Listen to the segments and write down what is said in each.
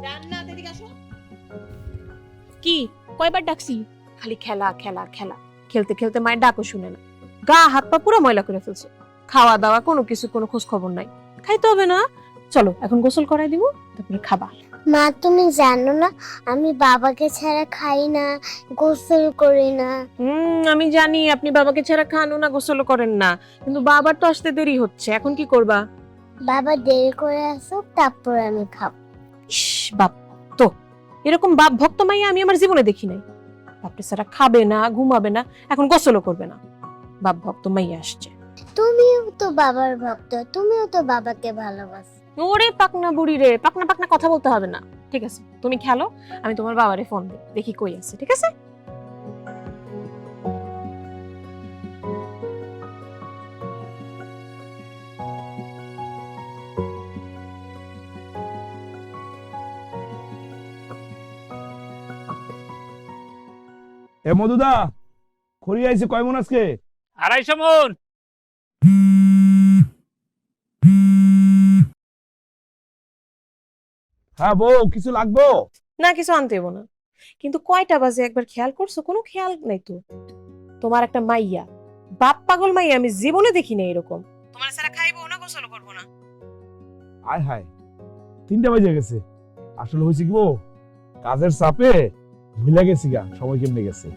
জান্নাত এদিকে আসো। কি কয়বার ডাকছি? খালি খেলা খেলা খেলা, খেলতে খেলতে মায়ের ডাকও শুনে না। গা হাত পা পুরো ময়লা করে ফেলছে। খাওয়া দাওয়া কোনো কিছু কোনো খোঁজ খবর নাই। খাইতে হবে না? চলো এখন গোসল করাই দিব, তারপরে খাবা। মা তুমি জানো না আমি বাবাকে ছাড়া খাই না, গোসল করি না। আমি জানি আপনি বাবাকে ছাড়া খানও না, গোসলও করেন না, কিন্তু বাবার তো আসতে দেরি হচ্ছে, এখন কি করবা? বাবা দেরি করে আসুক তারপর আমি খাবো। ইস, বাপ তো এরকম বাপ ভক্ত মাইয়া আমি আমার জীবনে দেখি নাই। বাপরে ছাড়া খাবে না, ঘুমাবে না, এখন গোসলও করবে না। বাপ ভক্ত মাইয়া আসছে। তুমিও তো বাবার ভক্ত, তুমিও তো বাবাকে ভালোবাসো। ওরে পাকনা বুড়ি রে, পাকনা পাকনা কথা বলতে হবে না। ঠিক আছে তুমি খেলো, আমি তোমার বাবারে ফোন দিই, দেখি কই আছে। ঠিক আছে? এ মধুদা, খড়ি আইছে কয় মন আজকে? 250 মন। হ্যাঁ বউ, কিছু লাগবো? না কিছু আনতে হইব না, কিন্তু কয়টা বাজে একবার খেয়াল করছো? কোনো খেয়াল নাই তো। তোমার একটা মাইয়া, বাপ পাগল মাইয়া আমি জীবনে দেখি না এরকম। তোমার ছাড়া খাইবো না, গোসল করবো না। আয় হায়, 3টা বাজে গেছে। আসলে হয়েছে কি বউ, কাজের চাপে ভুলে গেছি গা সময় কেমনে গেছে।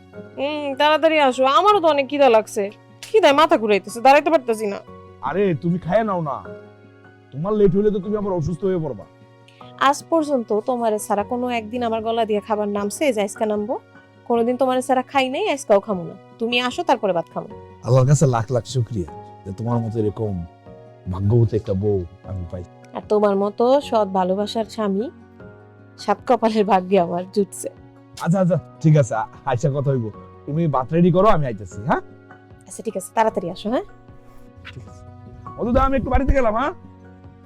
তাড়াতাড়ি আসো, আমারও তো অনেক খিদা লাগছে। খিদায় মাথা ঘুরাইতেছে, দাঁড়াইতে পারতেছি না। আরে তুমি খায় নাও না, তোমার লেট হলে তো তুমি আবার অসুস্থ হয়ে পড়বা। আজ পর্যন্ত তোমারে ছাড়া কোনো একদিন আমার গলা দিয়ে খাবার নামছে যে আজকে নামবো? কোনোদিন তোমারে ছাড়া খাই নাই, আজকেও খামো না। তুমি আসো তারপরে ভাত খামো। আল্লাহর কাছে লাখ লাখ শুকরিয়া যে তোমার মতো এরকম ভাগ্যবতী একটা বউ আমি পাই। আর তোমার মতো সৎ ভালোবাসার স্বামী সাত কপালের ভাগ্যে আমার জুটছে। আচ্ছা আচ্ছা ঠিক আছে, আইসা কথা হইব। তুমি ভাত রেডি করো, আমি আইতেছি। হ্যাঁ আচ্ছা ঠিক আছে, তাড়াতাড়ি আসো। হ্যাঁ ঠিক আছে মধুদা, আমি একটু বাড়িতে গেলাম। হ্যাঁ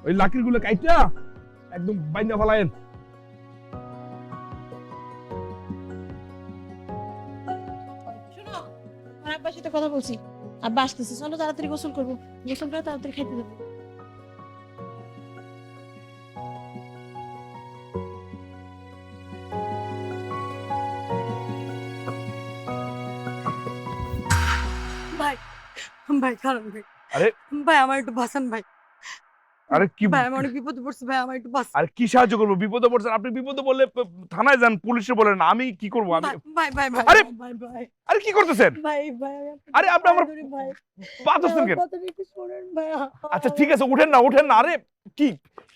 ওই লাকড়ির গুলো কাইটা একদম বাইন্দা ফেলায়েন। শোনো, আমার আব্বার সাথে কথা বলছি, আব্বা আসতেছে, চলো তাড়াতাড়ি গোসল করবো, গোসল করে তাড়াতাড়ি খাইতে দেবো। ভাই ভাই কারণ ভাই, আরে ভাই আমার একটু বাঁচান ভাই। আরে কি ভাই আমি অনেক বিপদে পড়ছি ভাই, আমার একটু বাঁচান। আর কি সাহায্য করবো? বিপদে পড়ছেন আপনি, বিপদে বললে থানায় যান, পুলিশে বলেন, আমি কি করবো? আমি ভাই ভাই ভাই আরে ভাই ভাই আরে কি করতেছেন? ভাই ভাই আরে আপনি আমার ভাই পা ধরছেন কেন? কথাটা একটু শোনেন ভাই। আচ্ছা ঠিক আছে, উঠেন না উঠেন না। আরে কি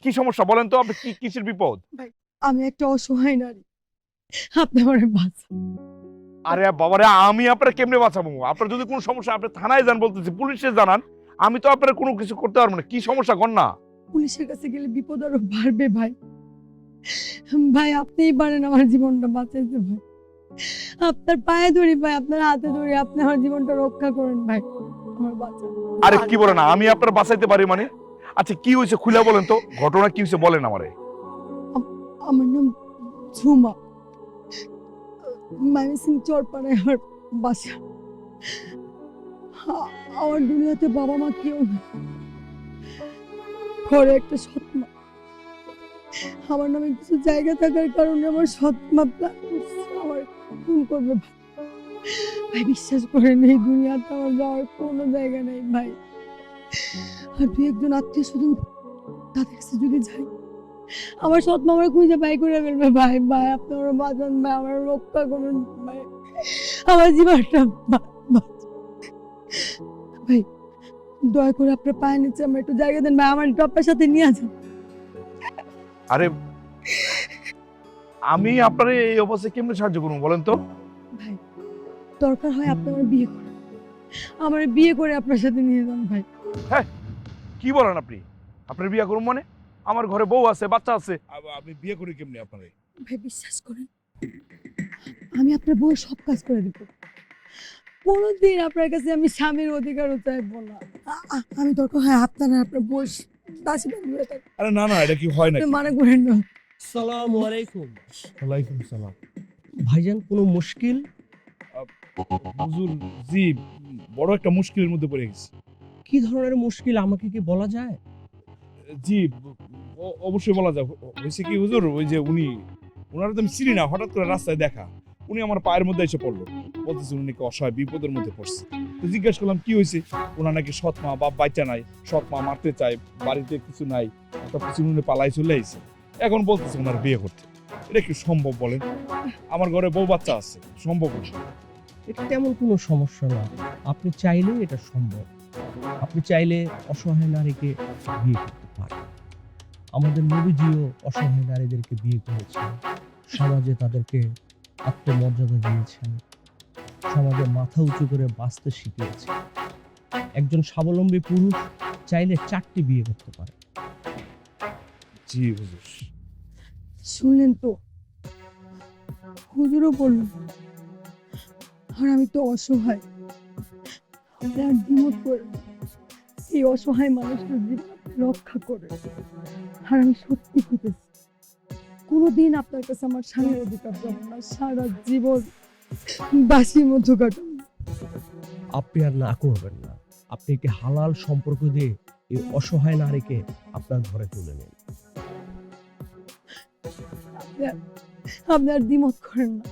কি সমস্যা বলেন তো, আপনি কি কিসের বিপদ? আমি একটা অসহায় নারী, আপনি আমার বাঁচান। আরে বাবারে, আমি আপনার কেমনে বাঁচাবো? আপনার যদি কোনো সমস্যা আপনি থানায় যান বলতেছি, পুলিশে জানান, আমি তো আপনার কোনো কিছু করতে পারবো না। কি সমস্যা কর না? পুলিশের কাছে গেলে বিপদ আরো বাড়বে ভাই। ভাই আপনিই পারেন আমার জীবনটা বাঁচাইতে ভাই। আপনার পায়ে ধরি ভাই, আপনার হাতে ধরি, আপনি আমার জীবনটা রক্ষা করেন ভাই, আমার বাঁচান। আরে কি বলেন, আমি আপনার বাঁচাইতে পারি মানে? আচ্ছা কি হয়েছে খুলে বলেন তো, ঘটনা কি হয়েছে বলেন আমারে। আমার নাম ঝুমা, ময়মনসিং চরপাড়ায় আমার বাসা। আমার দুনিয়াতে বাবা মা কেউ না, ঘরে একটা সৎ মা। আমার নামে কিছু জায়গা থাকার কারণে আমার সৎ মা প্ল্যান করছে আমার খুন করবে ভাই। ভাই বিশ্বাস করেন এই দুনিয়াতে আমার যাওয়ার কোনো জায়গা নেই ভাই। আর দুই একজন আত্মীয় স্বজন তাদের কাছে যদি যাই, আমার সৎ মা আমার খুঁজে বাই করে ফেলবে ভাই। ভাই আপনি আমার বাঁচান ভাই, আমার রক্ষা করুন ভাই, আমার জীবনটা ভাই দয়া করে আপনার পায়ে নিচে আমার একটু জায়গা দেন ভাই, আমার একটু আপনার সাথে নিয়ে যান। আরে আমি আপনার এই অবস্থায় কেমনে সাহায্য করবো বলেন তো? ভাই দরকার হয় আপনি আমার বিয়ে করেন, আমার বিয়ে করে আপনার সাথে নিয়ে যান ভাই। কি বলেন আপনি? আপনার বিয়ে করুন মানে? আমার ঘরে বউ আছে, বাচ্চা আছে, আমি বিয়ে করি কেমনি আপনারে? ভাই বিশ্বাস করেন আমি আপনার বউয়ের সব কাজ করে দিব, কোনোদিন আপনার কাছে আমি স্বামীর অধিকারও চাইবো না। আমি দরকার হয় আপনার আপনার বউয়ের দাসী বান্ধবী হয়ে থাকবো। আরে না না, এটা কি হয় না? আপনি মনে করেন না। আসসালামু আলাইকুম। ওয়ালাইকুম সালাম। ভাইজান কোনো মুশকিল? হুজুর জি, বড় একটা মুশকিলের মধ্যে পড়ে গেছি। কি ধরনের মুশকিল আমাকে কি বলা যায়? জি, অবশ্যই বলা যায়। হয়েছে কি হুজুর, ওই যে ওনারা তো আমি চিনি না, হঠাৎ করে রাস্তায় দেখা, উনি আমার পায়ের মধ্যে এসে পড়লো, বলতেছে উনি নাকি অসহায় বিপদের মধ্যে পড়ছে। তো জিজ্ঞেস করলাম কি হয়েছে, ওনার নাকি সৎ মা বাপ বাচ্চা নাই, সৎ মা মারতে চায়, বাড়িতে কিছু নাই, সব কিছু উনি পালাই চলে আইছে, এখন বলতেছে ওনার বিয়ে করতে। এটা কি সম্ভব বলেন? আমার ঘরে বউ বাচ্চা আছে, সম্ভব না। এটা তেমন কোনো সমস্যা না, আপনি চাইলে এটা সম্ভব। আপনি চাইলে অসহায় নারীকে বিয়ে করতে পারেন। আমাদের নবীজিও অসহায় নারীদেরকে বিয়ে করেছেন, সমাজে তাদেরকে আত্মমর্যাদা দিয়েছেন, সমাজে মাথা উঁচু করে বাঁচতে শিখিয়েছেন। একজন স্বাবলম্বী পুরুষ চাইলে 4টি বিয়ে করতে পারে। জি হুজুর। শুনলেন তো, হুজুরও বলল, আর আমি তো অসহায়। আপনি আর দ্বিমত করে এই অসহায় মানুষটার জীবন আপনি রক্ষা করে। আর আমি সত্যি খুঁজেছি, কোনোদিন আপনার কাছে আমার স্বামীর অধিকার যাবো না, সারা জীবন বাসির মধ্যে কাটাবো। আপনি আর না করবেন না, আপনি একটি হালাল সম্পর্ক দিয়ে এই অসহায় নারীকে আপনার ঘরে তুলে নিন। আপনি আর দ্বিমত করেন না,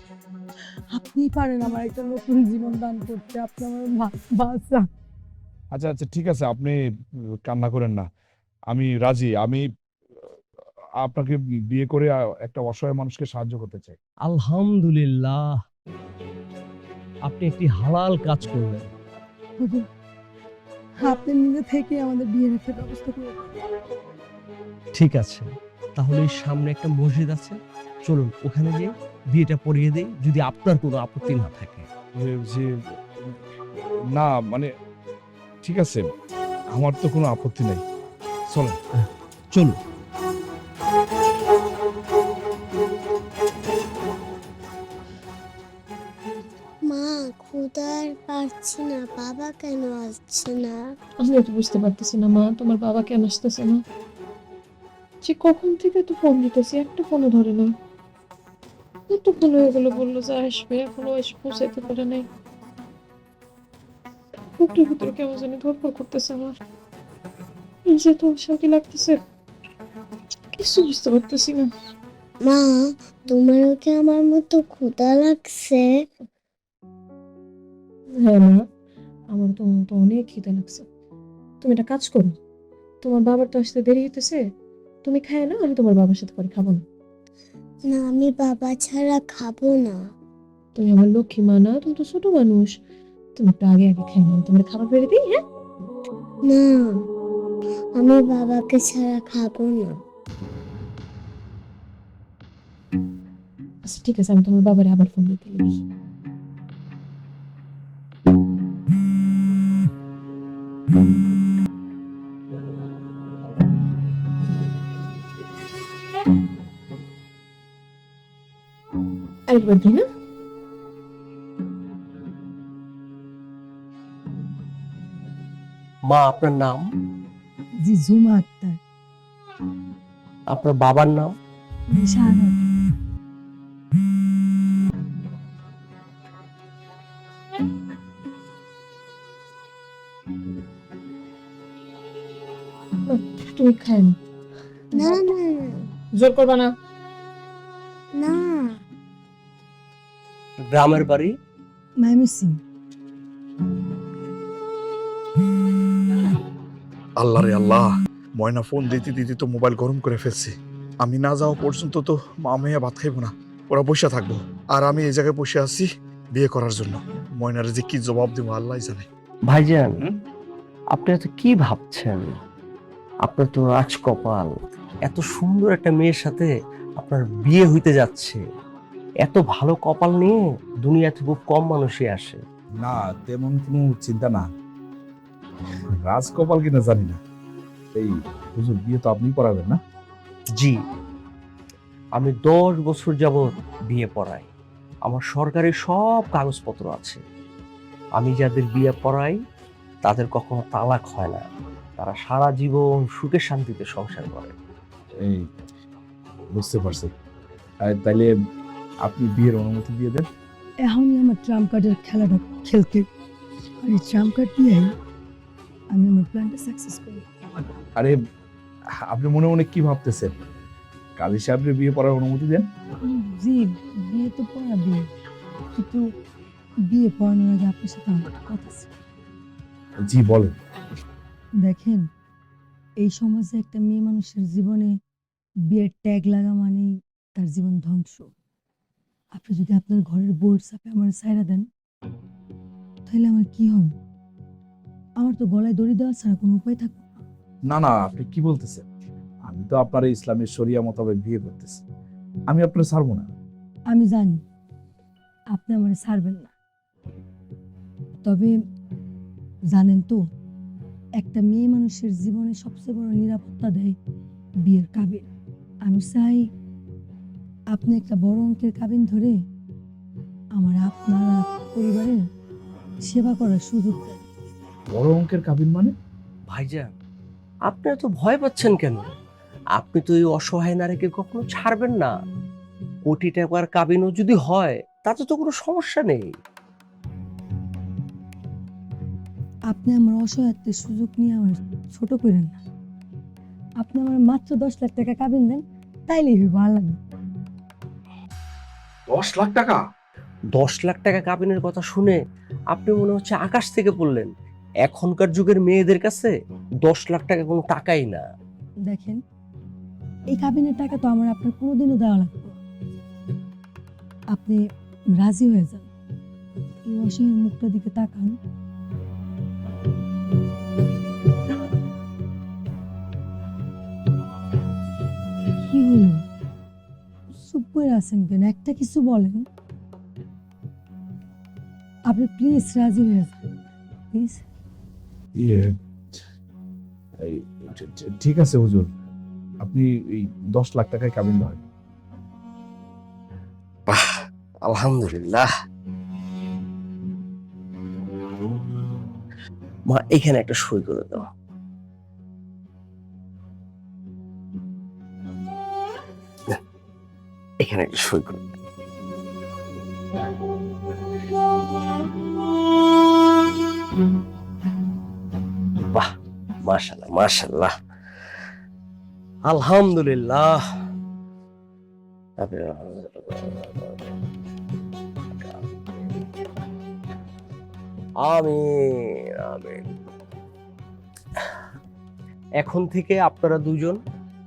আপনি পারেন আমার একটা নতুন জীবন দান করতে। আপনি আমার বাচ্চা। আচ্ছা আচ্ছা, ঠিক আছে, আপনি কান্না করেন না, আমি রাজি। আমি আপনাকে বিয়ে করে একটা অসহায় মানুষকে সাহায্য করতে চাই। আলহামদুলিল্লাহ, আপনি একটি হালাল কাজ করলেন। হুজুর, আপনি নিজে থেকে আমাদের বিয়ের একটা ব্যবস্থা করে দিন। ঠিক আছে, তাহলে এই সামনে একটা মসজিদ আছে, চলুন ওখানে গিয়ে বিয়েটা পড়িয়ে দেই, যদি আপনার কোনো আপত্তি না থাকে। যে না মানে, ঠিক আছে, আমার তো কোনো আপত্তি নাই, চলো। চলুন। মা ক্ষুধার পারছি না, বাবা কেন আসছে না? আমিও তো বুঝতে পারতেছি না মা, তোমার বাবা কেন আসতেছে না। যে কখন থেকে তো ফোন দিতেছি, একটা ফোনও ধরে না। কতক্ষণ হয়ে গেল বললো যে আসবে, এখনো এসে পৌঁছাইতে পারে নাই। বুকটার ভিতরে কেমন জানি ধরপড় করতেছে আমার, যে তো শান্তি লাগতেছে, কিছু বুঝতে পারতেছি না। মা, তোমারও কি আমার মতো ক্ষুধা লাগছে? হ্যাঁ মা, আমার তো অনেক খিদে লাগছে। তুমি একটা কাজ করো, তোমার বাবার তো আসতে দেরি হইতেছে, তুমি খায় না, আমি তোমার বাবার সাথে করে খাবো না। না, আমি বাবা ছাড়া খাবো না। তুমি আমার লক্ষ্মী মা না, তুমি তো ছোট মানুষ, তুমি একটু আগে আগে খাই না, তোমার খাবার বেড়ে দিই। হ্যাঁ না, আমি বাবাকে ছাড়া খাবো না। আচ্ছা ঠিক আছে, আমি তোমার বাবারে আবার ফোন দিতে লাগি। আরেকবার দিই না। মা, আপনার নাম? জি, ঝুমা আক্তার। আপনার বাবার নাম? শাহাদাত। তুমি খায় না, না না জোর করবা না। না। গ্রামের বাড়ি? ময়মনসিং। আল্লাহ রে আল্লাহ, ময়না ফোন দিতে দিতে তো মোবাইল গরম করে ফেলছে। আমি না যাওয়া পর্যন্ত তো মা মেয়ে ভাত খাইবো না, ওরা বসে থাকবো, আর আমি এই জায়গায় বসে আছি বিয়ে করার জন্য। ময়নারে যে কি জবাব দেবো আল্লাহ জানে। ভাইজান, আপনি এত কি ভাবছেন? আপনার তো রাজ কপাল, এত সুন্দর একটা মেয়ের সাথে আপনার বিয়ে হইতে যাচ্ছে। এত ভালো কপাল নিয়ে দুনিয়াতে খুব কম মানুষই আসে। না, তেমন কোনো চিন্তা না, রাজকপাল কিনা জানি না। এই হুজুর, বিয়ে তো আপনি করাবেন না? জি, আমি 10 বছর যাবত বিয়ে পড়াই, আমার সরকারি সব কাগজপত্র আছে। আমি যাদের বিয়ে পড়াই তাদের কখনো তালাক হয় না, তারা সারা জীবন সুখে শান্তিতে সংসার করে। এই বুঝতে পারছি, তাইলে আপনি বিয়ের অনুমতি দিয়ে দেন। এখনই আমার ট্রাম্প কার্ডের খেলাটা খেলতে, আর এই ট্রাম্প কার্ড দিয়েই আমি আমার প্ল্যানটা সাকসেস করি। আরে আপনি মনে মনে কি ভাবতেছেন? কাজী সাহেবের বিয়ে করার অনুমতি দেন। জি, বিয়ে তো পড়াবি, কিন্তু বিয়ে পড়ানোর আগে আপনার সাথে আমার একটা কথা আছে। জি বলেন। দেখেন, এই সমাজে একটা মেয়ে মানুষের জীবনে বিয়ের ট্যাগ লাগা মানেই তার জীবন ধ্বংস। আপনি যদি আপনার ঘরের বউয়ের চাপে আমার ছাইড়া দেন, তাহলে আমার কি হবে? আমার তো গলায় দড়ি দেওয়া ছাড়া কোনো উপায় থাকবে না। না না, আপনি কি বলতেছেন? আমি তো আপনার এই ইসলামের শরিয়া মোতাবেক বিয়ে করতেছি, আমি আপনার ছাড়বো না। আমি জানি আপনি আমার ছাড়বেন না, তবে জানেন তো, একটা মেয়ে মানুষের জীবনে সবচেয়ে বড় নিরাপত্তা দেয় বিয়ের কাবিন। আমি চাই আপনি একটা বড় অঙ্কের কাবিন ধরে আমার আপনার আর পরিবারের সেবা করার সুযোগ দেন। বড় অঙ্কের কাবিন মানে? ভাইজান, আপনি এত ভয় পাচ্ছেন কেন? আপনি তো এই অসহায় নারীকে কখনো ছাড়বেন না। কোটি টাকার কাবিনও যদি হয় তাতে তো কোনো সমস্যা নেই। আপনি আমার অসহায়ত্বের সুযোগ নিয়ে আমার ছোট করেন না। আপনি আমার মাত্র 10 লাখ টাকা কাবিন দেন, তাইলেই ভালো লাগবে। 10 লাখ টাকা? 10 লাখ টাকা কাবিনের কথা শুনে আপনি মনে হচ্ছে আকাশ থেকে পড়লেন। এখনকার যুগের মেয়েদের কাছে 10 লাখ টাকা কোনো টাকাই না। দেখেন, এই কাবিনের টাকা তো আমার আপনার কোনোদিনও দেওয়া লাগবে না। আপনি রাজি হয়ে যান, এই অসহায়ের মুখটার দিকে তাকান। কি হলো, চুপ করে আছেন কেন? একটা কিছু বলেন। আপনি প্লিজ রাজি হয়ে যান, প্লিজ। ইয়ে, ঠিক আছে হুজুর, আপনি এই 10 লাখ টাকায় কাবিন হয়। আলহামদুলিল্লাহ। মা, এখানে একটা সই করে দাও। এখানে একটা সই করে দাও। বাহ, মাশাআল্লাহ মাশাআল্লাহ, আলহামদুলিল্লাহ। আমিন আমিন। এখন থেকে আপনারা দুজন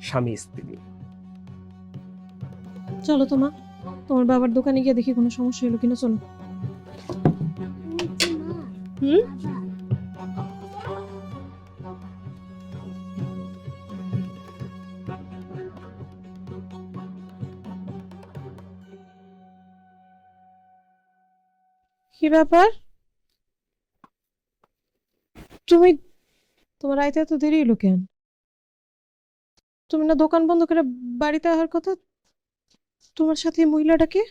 স্বামী স্ত্রী। চলো তোমা, তোমার বাবার দোকানে গিয়ে দেখি কোনো সমস্যা হলো কিনা। চলো। হুম? কি ব্যাপার? তুমি, তোমার আইতে এত দেরি হলো কেন? তুমি না দোকান বন্ধ করে বাড়িতে আসার কথা? তোমার সাথে এই মহিলাটাকে?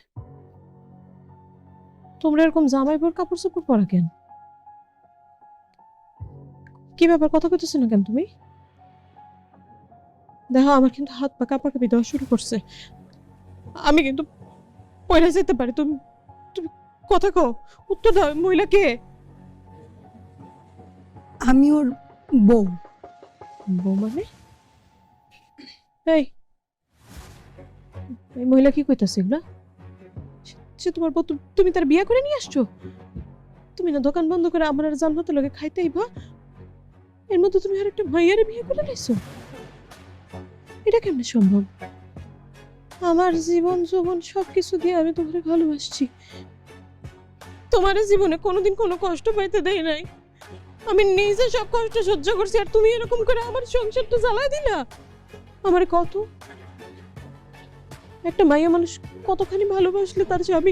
তোমরা এরকম জামাই পর কাপড় চোপড় পরা কেন? কি ব্যাপার, কথা কইতেছো না কেন তুমি? দেখো, আমার কিন্তু হাত পা কাঁপাকাঁপি দেওয়া শুরু করছে। আমি কিন্তু পয়লা যেতে পারি। তুমি তুমি কথা কও, উত্তর দাও। মহিলা কে? আমি ওর বউ। বউ মানে? এই এই মহিলা কি কইতাছে এগুলা? সে তোমার বউ, তুমি তার বিয়ে করে নিয়ে আসছো? তুমি না দোকান বন্ধ করে আমার আর জান্নাতের লগে খাইতে আইবা, এর মধ্যে তুমি আর একটা ভাইয়ারে বিয়ে করে নিয়েছো? এটা কেমনে সম্ভব? আমার জীবন যৌবন সবকিছু দিয়ে আমি তোমারে ভালোবাসছি। তোমার জীবনে কোনোদিন কোনো কষ্ট পাইতে দেই নাই। আমি নিজে সব কষ্ট সহ্য করছি, আর তুমি এরকম করে আমার সংসারটা জ্বালায় দিলা। আমার কত একটা মাইয়া মানুষ কতখানি ভালোবাসলে তার চেয়ে আমি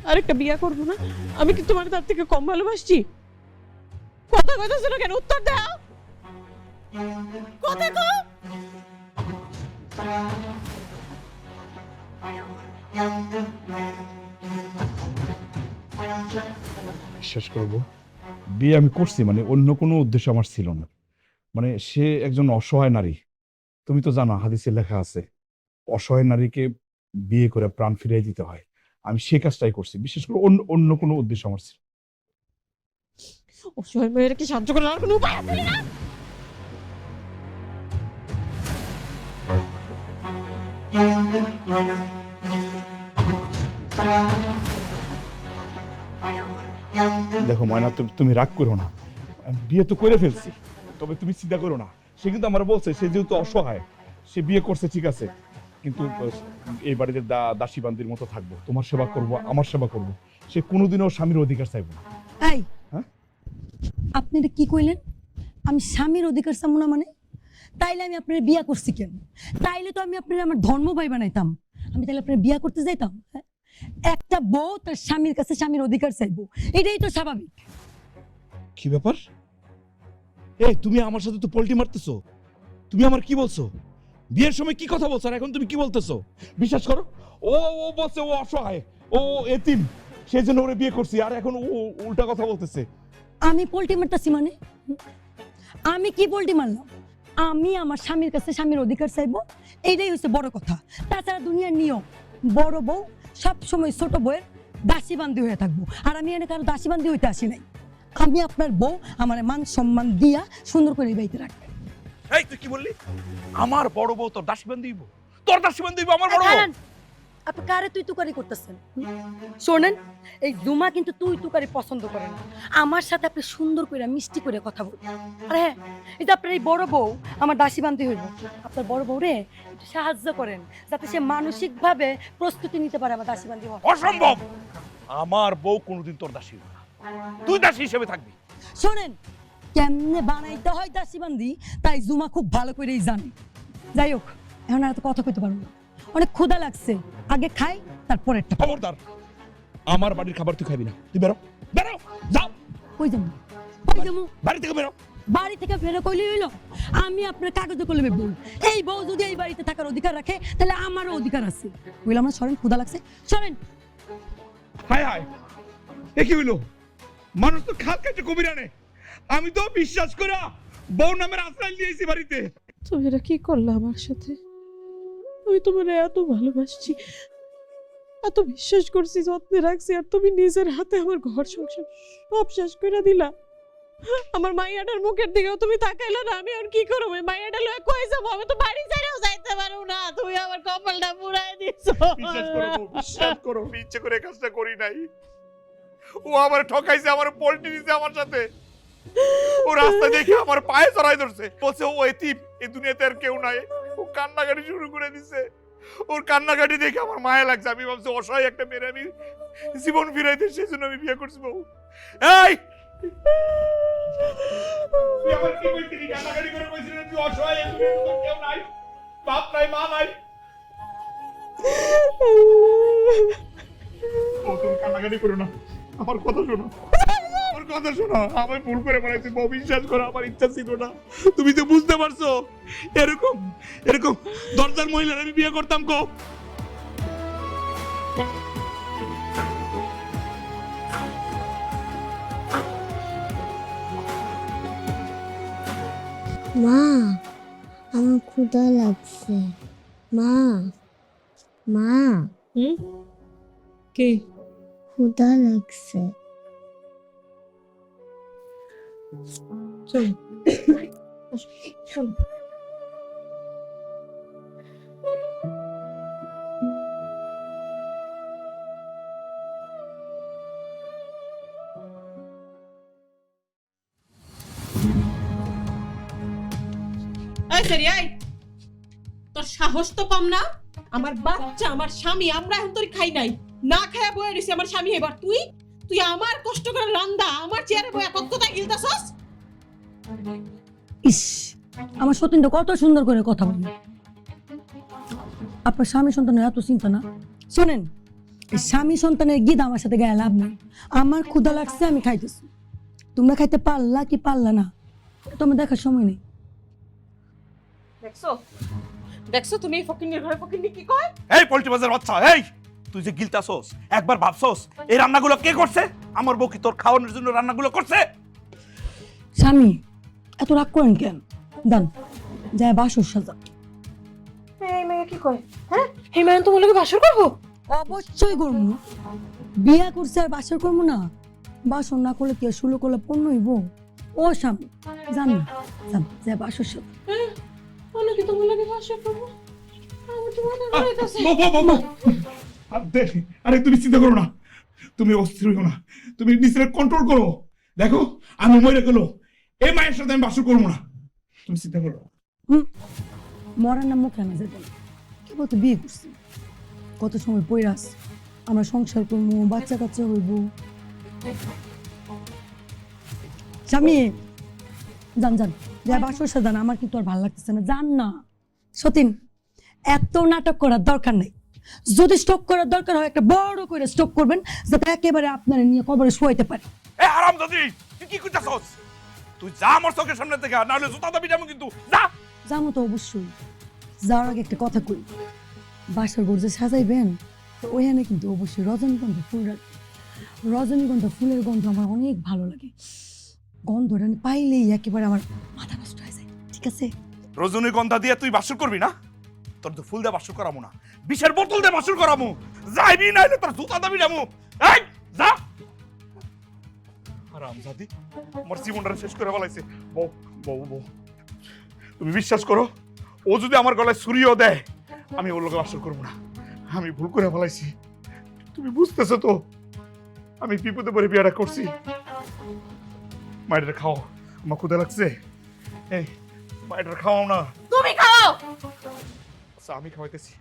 আরেকটা বিয়ে করবো না? আমি কি তোমার তার থেকে কম ভালোবাসছি? কথা কইতেছো না কেন? উত্তর দাও। কথা কও। বিশ্বাস করবো, বিয়ে আমি করছি, মানে অন্য কোনো উদ্দেশ্য আমার ছিল না। মানে সে একজন অসহায় নারী। তুমি তো জানো হাদিসে লেখা আছে, অসহায় নারীকে বিয়ে করে প্রাণ ফিরিয়ে দিতে হয়। আমি সে কাজটাই করছি, বিশেষ করে অন্য অন্য কোনো উদ্দেশ্য আমার ছিল। অসহায় মেয়েরা কি সাহায্য করার আর কোনো উপায় আছে না? দেখো ময়না, তুমি রাগ করো না, বিয়ে তো করে ফেলছি, তবে তুমি চিন্তা করো না। সে কিন্তু আমার বলছে সে যেহেতু অসহায়, সে বিয়ে করছে ঠিক আছে, কিন্তু এই বাড়িতে দাসী বান্দির মতো থাকবো, তোমার সেবা করব, আমার সেবা করব, সে কোনোদিনও স্বামীর অধিকার চাইবো না। এই হ্যাঁ? আপনি এটা কি কইলেন? আমি স্বামীর অধিকার চামু না মানে? তাইলে আমি আপনার বিয়া করছি কেন? তাইলে তো আমি আপনার আমার ধর্ম ভাই বানাইতাম। আমি তাহলে আপনার বিয়া করতে যাইতাম? হ্যাঁ? একটা বউ তার স্বামীর কাছে স্বামীর অধিকার চাইবো, এটাই তো স্বাভাবিক। কি ব্যাপার? এই তুমি আমার সাথে তো পল্টি মারতেছো। তুমি আমার কি বলছো? বিয়ের সময় কি কথা বলছো আর এখন তুমি কি বলতেছো? বিশ্বাস করো, ও বলছে ও অসহায়, ও এতিম, সেই জন্য ওরে বিয়ে করছি, আর এখন ও উল্টা কথা বলতেছে। আমি পোল্টি মারতাছি মানে? আমি কি পোল্টি মারলাম? আমি আমার স্বামীর কাছে স্বামীর অধিকার চাইবো, এইটাই হচ্ছে বড় কথা। তাছাড়া দুনিয়ার নিয়ম, বড় বউ সবসময় ছোট বউয়ের দাসীবান্দি হয়ে থাকবো, আর আমি এনে কারো দাসীবান্দি হইতে আসি নাই। আমি আপনার বউ, আমার মান সম্মান দিয়া সুন্দর করে এই বাড়িতে রাখবেন। এই তুই কি বললি? আমার বড় বউ তোর দাসীবান্দি হইব? তোর দাসীবান্দি হইব আমার বড় বউ? আপনি কারে তুই তুকারি করতেছেন? শোনেন, এই জুমা কিন্তু তুই তুকারি পছন্দ করে না। আমার সাথে আপনি সুন্দর করে মিষ্টি করে কথা বলবেন। আরে হ্যাঁ, এই যে আপনার এই বড় বউ আমার দাসী বান্ধি হইব, আপনার বড় বউ রে একটু সাহায্য করেন, যাতে সে মানসিকভাবে প্রস্তুতি নিতে পারে আমার দাসী বান্ধি হওয়ার। অসম্ভব! আমার বউ কোনোদিন তোর দাসী হইব না, তুই দাসী হিসেবে থাকবি। শোনেন, কেমনে বানাইতে হয় দাসী বান্ধি তাই জুমা খুব ভালো করেই জানে। যাই হোক, এখন আর এত কথা কইতে পারবো না, অনেক ক্ষুধা লাগছে, আগে খাই তারপরেরটা। খবরদার, আমার বাড়ির খাবার তুই খাবি না, তুই বেরো, বেরো, যাও। কই যাবো? কই যাবো? বাড়ি থেকে বেরো। বাড়ি থেকে ফেরে কইলে হইলো? আমি আপনার কাগজে কলমে বল, এই বউ যদি এই বাড়িতে থাকার অধিকার রাখে তাহলে আমারও অধিকার আছে। বললাম না, সরেন, ক্ষুধা লাগছে, সরেন। হায় হায়, এ কি হইলো? মানুষ তো খাল কাটে কবিরা নে। আমি তো বিশ্বাস করা বউ নামের আশ্রয় দিয়েছি বাড়িতে। তুমি এটা কি করলে আমার সাথে? আমি তোমার এত ভালোবাসছি, এত বিশ্বাস করছি, যত্নে রাখছি, আর তুমি নিজের হাতে আমার ঘর সংসার সব শেষ করে দিলা। আমার মাইয়াটার মুখের দিকেও তুমি তাকাইলা না। আমি আর কি করব? এই মাইয়াটা লয়ে কই যাব? আমি তো বাড়ি ছেড়েও যাইতে পারবো না। তুমি আমার কপালটা পুরাই দিছো। বিশ্বাস করো বউ, বিশ্বাস করো, আমি ইচ্ছে করে কাজটা করি নাই। ও আমার ঠকাইছে, আমার পল্টি দিছে আমার সাথে। ও রাস্তা দেখে আমার পায়ে চড়াই ধরছে, বলছে ও এতিম, এই দুনিয়াতে আর কেউ নাই। ও কান্নাকাটি শুরু করে দিছে। ওর কান্নাকাটি দেখে আমার মায়া লাগছে। আমি ভাবছি অসহায় একটা মেয়ে, আমি জীবন ফিরাইতে, সেই জন্য আমি বিয়ে করছি। বউ, এই তুই আমার কি কইছিলি? কান্নাকাটি করে কইছিলি তুই অসহায়, এই দুনিয়াতে কেউ নাই, বাপ নাই, মা নাই। ও তুমি কান্নাকাটি করো না, আমার কথা শোনো, আমার কথা শোনো। আমি ভুল করে বানাইছি বউ, বিশ্বাস করো, আমার ইচ্ছা ছিল না। তুমি তো বুঝতে পারছো, এরকম এরকম দরজার মহিলার আমি বিয়ে করতাম কো? মা, আমার ক্ষুধা লাগছে। মা, মা, কি ক্ষুধা লাগছে। চল চল। এই সেরি, এই তোর সাহস তো কম না? আমার বাচ্চা, আমার স্বামী, আমরা এখন তোর খাই নাই, না খায়া বয়ে দিছি আমার স্বামী। এবার তুই তুই আমার কষ্ট করে রান্দা আমার চেয়ারে বয়ে কতটা গিলতাছস? ইস, আমার সতীনটা কত সুন্দর করে কথা বলে। আপনার স্বামী সন্তানের এত চিন্তা না? শোনেন, এই স্বামী সন্তানের গীত আমার সাথে গায়ে লাভ নেই। আমার ক্ষুধা লাগছে, আমি খাইতেছি। তোমরা খাইতে পারলা কি পারলা না তো আমার দেখার সময় নেই। দেখছো দেখছো তুমি এই ফকিন্নির ঘরে ফকিন্নি কি কয়? এই পল্টি বাজার বাচ্চা, এই তুই যে গিলতাছস, একবার ভাবছস এই রান্নাগুলো কে করছে? আমার বউ কি তোর খাওয়ানোর জন্য রান্নাগুলো করছে? স্বামী, এত রাগ করেন কেন? দান যায় বাসর সাজা। এই মেয়ে কি কয়? হ্যাঁ, এই মেয়ে তোমার লগে বাসর করবো? অবশ্যই করবো। বিয়া করছে আর বাসর করবো না? বাসর না করলে কি আর শুলো করলে পণ্য হইব? ও স্বামী, জান না, যান যায় বাসর সাজা। আমি কি তোমার লগে বাসর করবো? আরে তুমি চিন্তা করো না, তুমি অস্থির হইও না, তুমি নিজের কন্ট্রোল করো। দেখো আমি মরে গেল, এই মায়ের সাথে আমি বাসর করবো না, তুমি চিন্তা করো। মরার নাম মুখে আনা যেত না, কেবল তো বিয়ে করছি, কত সময় পইরাস আমরা সংসার করবো, বাচ্চা কাচ্চা হইব। স্বামী যান যান, যা বাসর সাজান, আমার কিন্তু আর ভালো লাগতেছে না, যান না। সতীন, এত নাটক করার দরকার নেই, যদি স্টক করার দরকার হয় একটা বড় করে স্টক করবেন, যাতে একেবারে আপনারা নিয়ে কবরে শোয়াইতে পারে। এ হারামজাদি, তুই কি করতেছস? তুই যা আমার চোখের সামনে থেকে, না হলে জুতা দাবি যাবো কিন্তু, যা। যাবো তো অবশ্যই, যাওয়ার আগে একটা কথা কই, বাসার ঘর যে সাজাইবেন ওইখানে কিন্তু অবশ্যই রজনীগন্ধা ফুল রাখবেন। রজনীগন্ধা ফুলের গন্ধ আমার অনেক ভালো লাগে, গন্ধটা পাইলেই একেবারে আমার মাথা নষ্ট হয়ে যায়, ঠিক আছে? রজনীগন্ধা দিয়ে তুই বাসর করবি না? তোর তো ফুল দিয়ে বাসর করামু না, বিষের বোতল দিয়ে বাসর করামু, যাইবি না হলে তোর জুতা দাবি যাবো, এই যা। হারামজাদি, আমার জীবনটা শেষ করে ফেলাইছে। বউ বউ বউ, তুমি বিশ্বাস করো, ও যদি আমার গলায় ছুরিও দেয় আমি ওর লোকে বাসর করবো না, আমি ভুল করে ফেলাইছি। তুমি বুঝতেছো তো আমি বিপদে পড়ে বিয়েটা করছি। মায়ের খাও, আমার ক্ষুধা লাগছে, এই মায়ের খাওয়াও না। তুমি খাও। আচ্ছা আমি খাওয়াইতেছি।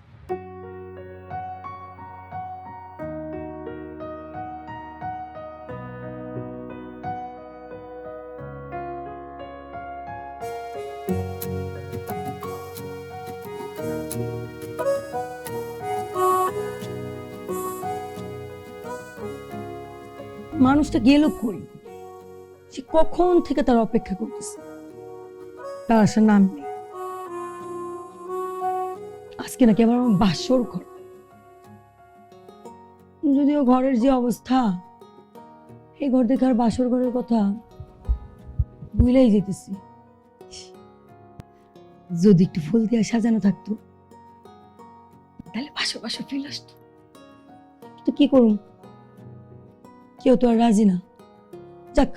মানুষটা গেল কই, সে কখন থেকে তার অপেক্ষা করতেছে, তার আসার নাম নেই। আজকে নাকি আবার আমার বাসর ঘর, যদিও ঘরের যে অবস্থা, এই ঘর দেখে আর বাসর ঘরের কথা ভুলেই যেতেছি। যদি একটু ফুল দিয়ে সাজানো থাকতো তাহলে বাসর বাসর ফিল আসতো, তো কি করুন, কেউ তো আর রাজি না। যাক,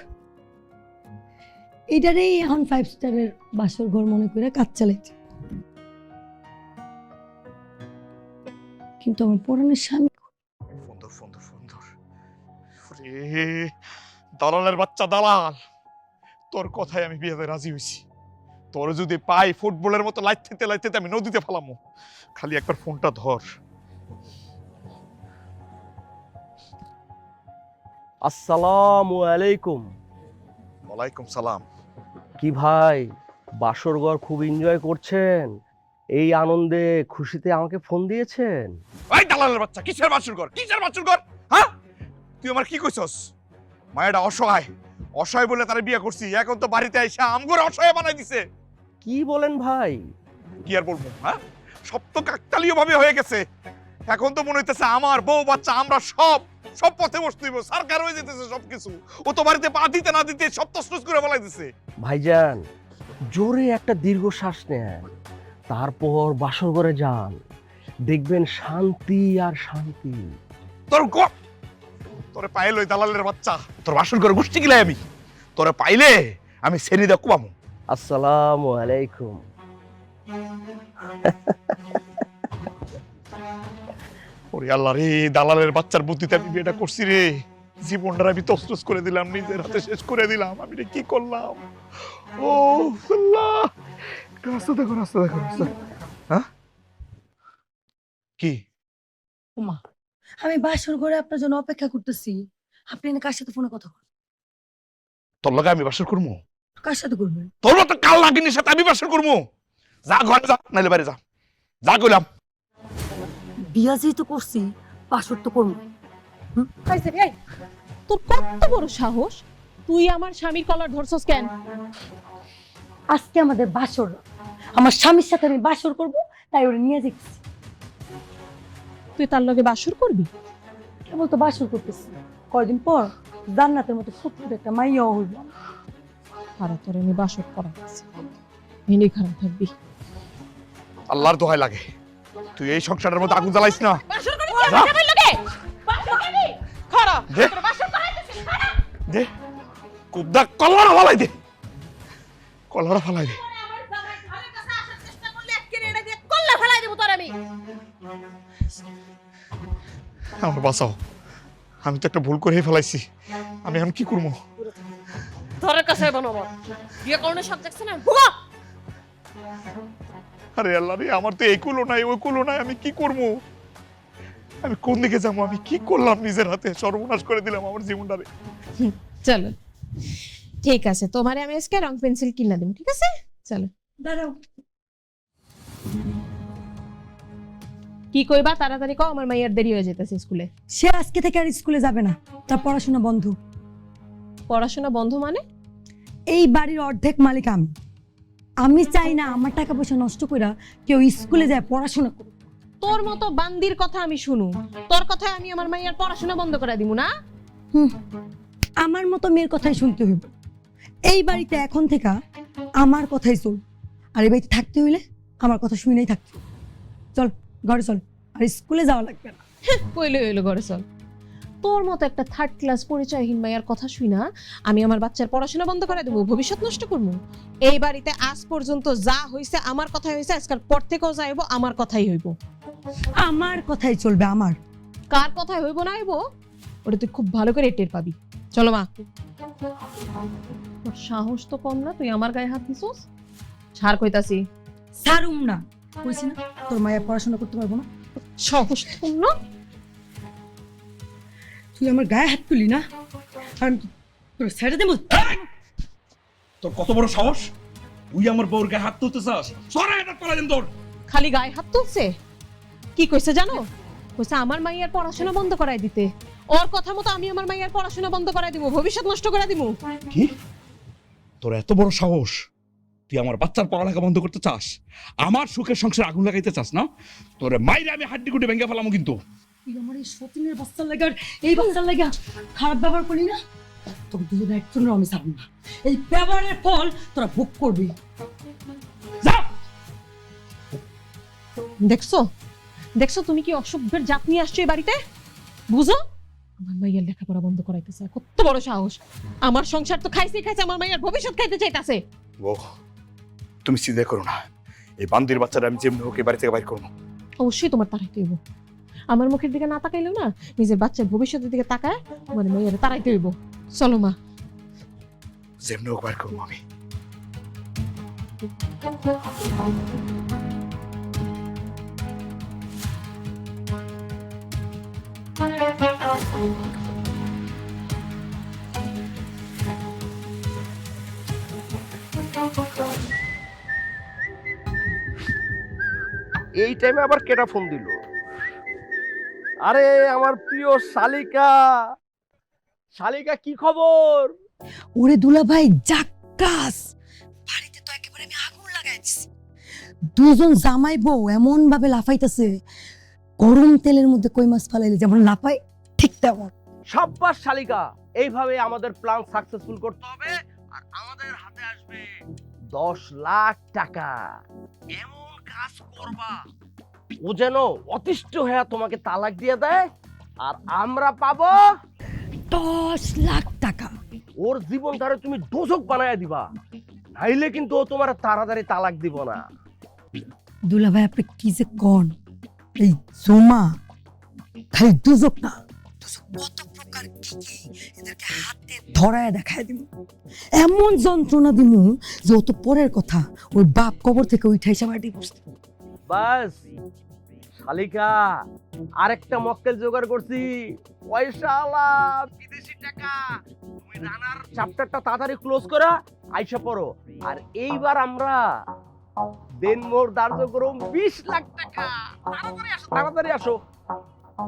এটারেই এখন 5 স্টারের বাসর ঘর মনে করে কাজ চালাইছে, কিন্তু আমার পরাণের স্বামী সুন্দর সুন্দর সুন্দর, রে দালালের বাচ্চা দালাল, তোর কথায় আমি বিয়েতে রাজি হয়েছি। তোর যদি পাই ফুটবলের মতো লাইতে লাইতে আমি নদীতে ফেলামো, খালি একবার ফোনটা ধর। আসসালামু আলাইকুম। ওয়ালাইকুম সালাম। কি ভাই, বাসরঘর খুব এনজয় করছেন? এই আনন্দে খুশিতে আমাকে ফোন দিয়েছেন? এই দালালের বাচ্চা, কিসের বাসর ঘর, কিসের বাসর ঘর? হ্যাঁ তুই আমার কি কইছস? মায়েরা অসহায়, অসহায় বলে তারা বিয়ে করছি, এখন তো বাড়িতে আইসা আমগরে অসহায় বানাই দিছে। কি বলেন ভাই? কি আর বলবো, হ্যাঁ সব তো কাকতালীয় ভাবে হয়ে গেছে। এখন তো মনে হইতেছে আমার বউ বাচ্চা আমরা সব সব পথে বসতে হইব, সরকার হয়ে যেতেছে সবকিছু। ও তো বাড়িতে পা দিতে না দিতে সব তছনছ করে ফেলাই দিছে। ভাইজান, জোরে একটা দীর্ঘশ্বাস নেন, তারপর বাসর ঘরে যান, দেখবেন শান্তি আর শান্তি। তোরে পাইলে ওই দালালের বাচ্চা, তোর বাসন করে গোষ্ঠী গিলাই আমি, তোরে পাইলে আমি শ্রেণী দা কুবামু। আসসালামু আলাইকুম। ওরে আল্লাহ রে, দালালের বাচ্চার বুদ্ধিতে আমি বিয়েটা করছি রে, জীবনটা আমি তছনছ করে দিলাম, নিজের হাতে শেষ করে দিলাম। আমি রে কি করলাম? ও আল্লাহ, রাস্তা দেখো, রাস্তা দেখো, রাস্তা। হ্যাঁ কি? ওমা, আমি বাসর ঘরে আপনার জন্য অপেক্ষা করতেছি, আপনি এনে কার সাথে ফোনে কথা বলেন? তোর লগে আমি বাসর করবো? কার সাথে করবেন? তোর মতো কাল নাগিনীর সাথে আমি বাসর করবো? যা ঘরে যা, নাইলে বাইরে যা, যা কইলাম। বিয়া যেহেতু করছি, বাসর তো করবো। এই, তোর কত বড় সাহস, তুই আমার স্বামীর কলার ধরছস কেন? আজকে আমাদের বাসর, আমার স্বামীর সাথে আমি বাসর করব, তাই ওরে নিয়ে যাচ্ছি। তুই তার লগে বাসর করবি? কেবল তো বাসর করতেছি, কয়দিন পর জান্নাতের মতো ফুটফুটে একটা মাইয়াও হইব। আর তোর আমি বাসর করাচ্ছি, এনে খারাপ থাকবি। আল্লাহর দোহাই লাগে, তুই এই সংসারের মধ্যে আগুন জ্বালাইস না। বাসর করবি কি আমার স্বামীর লগে? বাসর করবি? খারা, দে। তোর বাসর করাইতেছিস, খারা। দে কুবদা কলারা ফালাই দে, কলারা ফালাই দে। আমার জামাই ঘরের কাছে আসার চেষ্টা করলে একেবারে এনে দিয়ে কল্লা ফেলাই দেব তোর আমি। আমি। আমার বাঁচাও, আমি তো একটা ভুল করেই ফেলাইছি, আমি এখন কি করবো? ধরের কাছে বানাবো বিয়ে করণের সব দেখছে না ভুগা। আরে আল্লাহ রে, আমার তো এই কুলো নাই ওই কুলো নাই, আমি কি করবো? আমি কোন দিকে যাবো? আমি কি করলাম? নিজের হাতে সর্বনাশ করে দিলাম আমার জীবনটারে। চলো ঠিক আছে, তোমারে আমি আজকে রং পেন্সিল কিনা দেব, ঠিক আছে? চলো দাঁড়াও, কি কইবা তাড়াতাড়ি কও, আমার মাইয়ার দেরি হয়ে যেতেছে স্কুলে। সে আজকে থেকে আর স্কুলে যাবে না, তার পড়াশোনা বন্ধ। পড়াশোনা বন্ধ মানে? এই বাড়ির অর্ধেক মালিক আমি। আমি চাই না আমার টাকা পয়সা নষ্ট কইরা কেউ স্কুলে যায় পড়াশোনা করুক। তোর মতো বান্দির কথা আমি শুনু, তোর কথায় আমি আমার মাইয়ার পড়াশোনা বন্ধ করে দিব না? আমার মতো মেয়ের কথাই শুনতে হইব। এই বাড়িতে এখন থেকে আমার কথাই চল, আর এই বাড়িতে থাকতে হইলে আমার কথা শুনেই থাকতে হবে। চল ঘরে চল, আর স্কুলে যাওয়া লাগবে না। কইলে হইলো ঘরে চল। তোর মতো একটা থার্ড ক্লাস পরিচয়হীন মাইয়ার কথা শুই না আমি আমার বাচ্চার পড়াশোনা বন্ধ করে দেবো, ভবিষ্যৎ নষ্ট করবো? এই বাড়িতে আজ পর্যন্ত যা হইছে আমার কথাই হইছে, আজকাল পর থেকেও যা হইব আমার কথাই হইব। আমার কথাই চলবে। আমার কার কথাই হইব না হইব ওটা তুই খুব ভালো করে টের পাবি। চলো মা। তোর সাহস তো কম না, তুই আমার গায়ে হাত দিছস। ছাড় কইতাছি। সারুম না, কইছি না তোর মায়ের পড়াশোনা করতে পারবো না। সাহস কম না? তুই আমার গায়ে হাত তুলি না, আর আমি তোর ছেড়ে দেবো। তোর কত বড় সাহস, তুই আমার বউর গায়ে হাত তুলতে চাস? সরে এটা পালা দেন তোর। খালি গায়ে হাত তুলছে, কি কইছে জানো? কইছে আমার মাইয়ার পড়াশোনা বন্ধ করাই দিতে। ওর কথা মতো আমি আমার মাইয়ার পড়াশোনা বন্ধ করাই দিব, ভবিষ্যৎ নষ্ট করে দিব। কি? তোর এত বড় সাহস, তুই আমার বাচ্চার পড়ালেখা বন্ধ করতে চাস? আমার সুখের সংসারে আগুন লাগাইতে চাস না? তোরে মাইরে আমি হাড্ডি গুটি ভেঙে ফেলামো কিন্তু। তুই আমার এই সতীনের বাচ্চার লাগা আর এই বাচ্চার লাগা খারাপ ব্যবহার করলি না, তোকে দুজনে একজনের আমি ছাড়বো না। এই ব্যবহারের ফল তোরা ভোগ করবি। যা। দেখছো দেখছো তুমি কি অসভ্যের জাত নিয়ে আসছো এই বাড়িতে? বুঝো, আমার মাইয়ার লেখাপড়া বন্ধ করাইতেছে। কত বড় সাহস! আমার সংসার তো খাইছে খাইছে, আমার মাইয়ার ভবিষ্যৎ খাইতে চাইতাছে। ও, তুমি চিন্তা করো না, এই বান্দির বাচ্চাটা আমি যেমনি হোক এই বাড়ি থেকে বাইর করবো। অবশ্যই তোমার তাড়াইতে হইব। আমার মুখের দিকে না তাকাইলেও না, নিজের বাচ্চার ভবিষ্যতের দিকে তাকায় আমার মাইয়ার তাড়াইতে হইব। চলো মা। যেমনি হোক বাইর করবো আমি। এই টাইমে আবার কেটা ফোন দিল? আরে আমার প্রিয় শালিকা, শালিকা কি খবর? ওরে দুলা ভাই জাক্কাস, বাড়িতে তো একেবারে আমি আগুন লাগাইছি। দুজন জামাই বউ এমন ভাবে লাফাইতেছে, গরম তেলের মধ্যে কই মাছ ফালাইলে যেমন লাফাই ঠিক তেমন। সাব্বাস শালিকা, এইভাবে আমাদের প্ল্যান সাকসেসফুল করতে হবে, আর আমাদের হাতে আসবে 10 লাখ টাকা। এমন কাজ করবা ও যেন অতিষ্ঠ হয়ে তোমাকে তালাক দিয়ে দেয়, আর আমরা পাবো 10 লাখ টাকা। ওর জীবনটারে তুমি দোজক বানায় দিবা, নাইলে কিন্তু ও তোমার তাড়াতাড়ি তালাক দিব না। দুলা ভাই আপনি কি যে কোন, এই জমা খালি দুজক না, দুজক কত প্রকার কি কি এদেরকে হাতে ধরায় দেখায় দিব। এমন যন্ত্রণা দিব যে ও তো পরের কথা, ওর বাপ কবর থেকে উঠাই সাবাড়ি বসতে। বাস শালিকা, আরেকটা মক্কেল জোগাড় করছি, পয়সাওয়ালা বিদেশি টাকা। তুমি রানার চ্যাপ্টারটা তাড়াতাড়ি ক্লোজ করা আইসা পড়ো, আর এইবার আমরা দেনমোর ধার্য করুম 20 লাখ টাকা। তাড়াতাড়ি আসো, তাড়াতাড়ি আসো।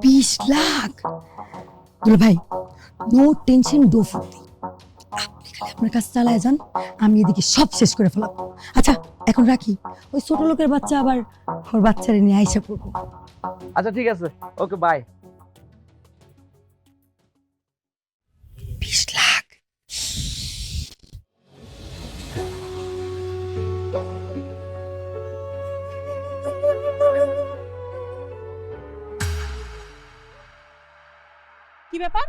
20 লাখ? দুলা ভাই নো টেনশন, ডো ফুর্তি, আপনি খালি আপনার কাজ চালায় যান, আমি এদিকে সব শেষ করে ফেলাম। আচ্ছা এখন রাখি, ওই ছোট লোকের বাচ্চা আবার ওর বাচ্চারে নিয়ে আইসা পড়বো। আচ্ছা ঠিক আছে, ওকে বাই। 20 লাখ? কি ব্যাপার?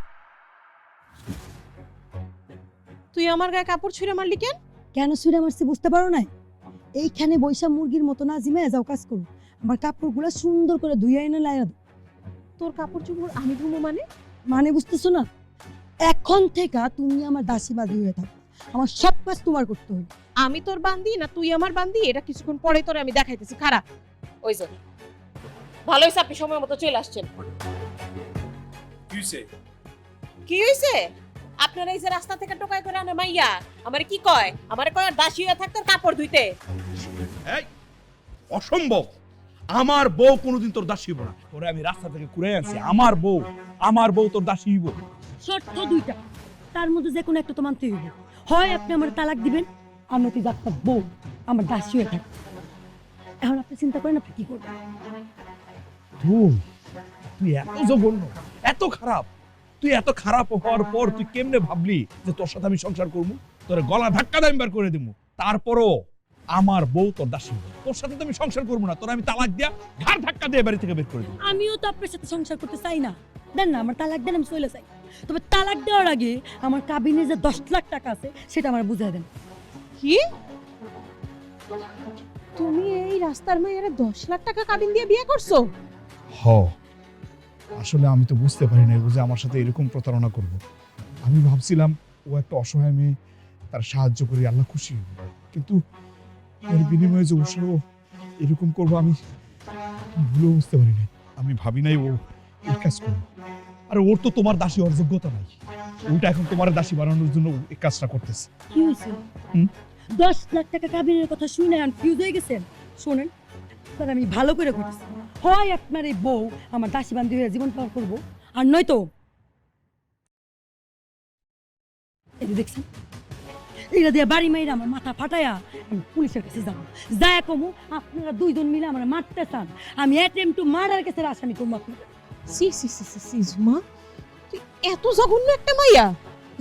তুই আমার গায়ে কাপড় ছুঁড়ে মারলি কেন? কেন ছুঁড়ে মারছি বুঝতে পারো না? এইখানে বৈশা মুরগির মতো না জিমে যাও কাজ করো, আমার কাপড়গুলো সুন্দর করে ধুইয়া এনে লাইয়া দাও। তোর কাপড় চোপড় আমি ধুমো মানে? মানে বুঝতেছো না, এখন থেকে তুমি আমার দাসীবাদী হয়ে থাকো, আমার সব কাজ তোমার করতে হবে। আমি তোর বান্দি না তুই আমার বান্দি, এটা কিছুক্ষণ পরে তোরে আমি দেখাইতেছি। খারাপ ওই যে ভালো হয়েছে আপনি সময় মতো চলে আসছেন। কি হয়েছে? আপনারা এই যে রাস্তা থেকে টোকাই করে আনে মাইয়া আমারে কি কয়? আমারে কয় আর দাসী হয়ে থাকতে আর কাপড় ধুইতে। এই অসম্ভব, আমার বউ কোনোদিন তোর দাসী হইব না। তোরে আমি রাস্তা থেকে ঘুরে আনছি, আমার বউ তোর দাসী হইব। শর্ত দুইটা, তার মধ্যে যে কোনো একটা তো মানতে হইবে। হয় আপনি আমার তালাক দিবেন, আমি তুই ডাক্তার বউ আমার দাসী হয়ে থাকবে। এখন আপনি চিন্তা করেন আপনি কি করবেন। তুই এত জঘন্য, এত খারাপ, তুই এত খারাপ হওয়ার পর তুই কেমনে ভাবলি যে তোর সাথে আমি সংসার করবো? তোর গলা ধাক্কা দাম বের করে দিব, তারপরও আমার বউ তোর দাসী হইব। তোর সাথে তো আমি সংসার করবো না, তোর আমি তালাক দিয়া ঘাড় ধাক্কা দিয়ে বাড়ি থেকে বের করে দিব। আমিও তো আপনার সাথে সংসার করতে চাই না, দেন না আমার তালাক দেন, আমি চলে যাই। তবে তালাক দেওয়ার আগে আমার কাবিনে যে 10 লাখ টাকা আছে সেটা আমার বুঝিয়ে দেন। কি? তুমি এই রাস্তার মাইয়ারে 10 লাখ টাকা কাবিন দিয়ে বিয়ে করছো? হ, আসলে আমি তো বুঝতে পারি না যে আমার সাথে এরকম প্রতারণা করব। আমি ভাবছিলাম ও একটা অসহায় মেয়ে, তার সাহায্য করি, আল্লাহ খুশি হইব। কিন্তু এর বিনিময়ে যে ওসব এরকম করবো আমি ভুলেও বুঝতে পারি নাই। আমি ভাবি নাই ও এই কাজ করবে। আর ওর তো তোমার দাসী হওয়ার যোগ্যতা নাই, ওটা এখন তোমার দাসী বানানোর জন্য এই কাজটা করতেছে। কি হয়েছে? হুম? 10 লাখ টাকা কাবিনের কথা শুনে কনফিউজ হয়ে গেছেন? শোনেন, তার আমি ভালো করে করতেছি। হয় আপনার এই বউ আমার দাসী বান্ধবী হয়ে জীবন পার করবো, আর নয়তো এই যে দেখছেন এটা দিয়ে বাড়ি মাইরা আমার মাথা ফাটায়া আমি পুলিশের কাছে যাবো। যায় কমু আপনারা দুইজন মিলে আমার মারতে চান, আমি অ্যাটেম্প টু মার্ডার কেসের আসামি করবো আপনাদের। সি সি সি সি সি জুমা, তুই এত জঘন্য একটা মাইয়া!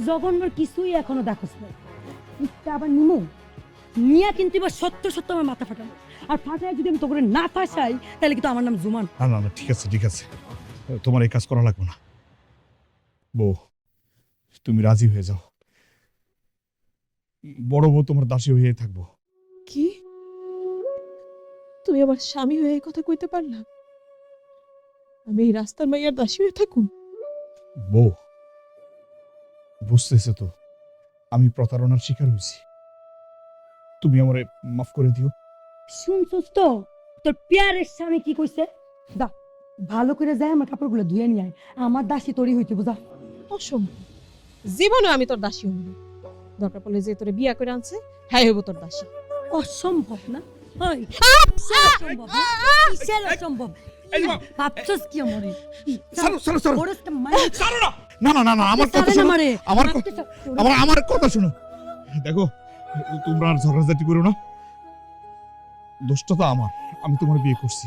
জঘন্যর কিছুই এখনো দেখোস না, এটা আবার নিমু নিয়া কিন্তু এবার সত্য সত্য আমার মাথা ফাটানো, আর ফাটায় যদি আমি তো করে না ফাঁসাই তাহলে কিন্তু আমার নাম জুমান। না না না, ঠিক আছে ঠিক আছে, তোমার এই কাজ করা লাগবে না। বউ, তুমি রাজি হয়ে যাও, বড় বউ তোমার দাসী হয়ে থাকবো। কি? তুমি আমার স্বামী হয়ে এই কথা কইতে পারলা? আমি এই রাস্তার মাইয়ার দাসী হয়ে থাকুম? বউ, বুঝতেছে তো আমি প্রতারণার শিকার হয়েছি, তুমি আমারে মাফ করে দিও। শুনছস তো তোর পেয়ারের স্বামী কি কইছে? দা ভালো করে যায় আমার কাপড়গুলো ধুয়ে নিয়ে আয়, আমার দাসী তোরই হইতে বুঝা। অসম্ভব, জীবনে আমি তোর দাসী হইব না। দরকার পড়লে যে তোরে বিয়া করে আনছে হ্যাঁ হইব তোর দাসী। অসম্ভব না? ওই অসম্ভব না? কিসের অসম্ভব? ভাবছস কি আমারে? ছাড়ো ছাড়ো ছাড়ো, ওরসটা মাইরে ছাড়ো না। না না না না, আমার কথা ছাড়েন শোনো, আমারে। আমার মারতে চাও? আমার কথা শোনো। দেখো, তোমরা আর ঝগড়াঝাটি করো না, দোষটা তো আমার, আমি তোমার বিয়ে করছি,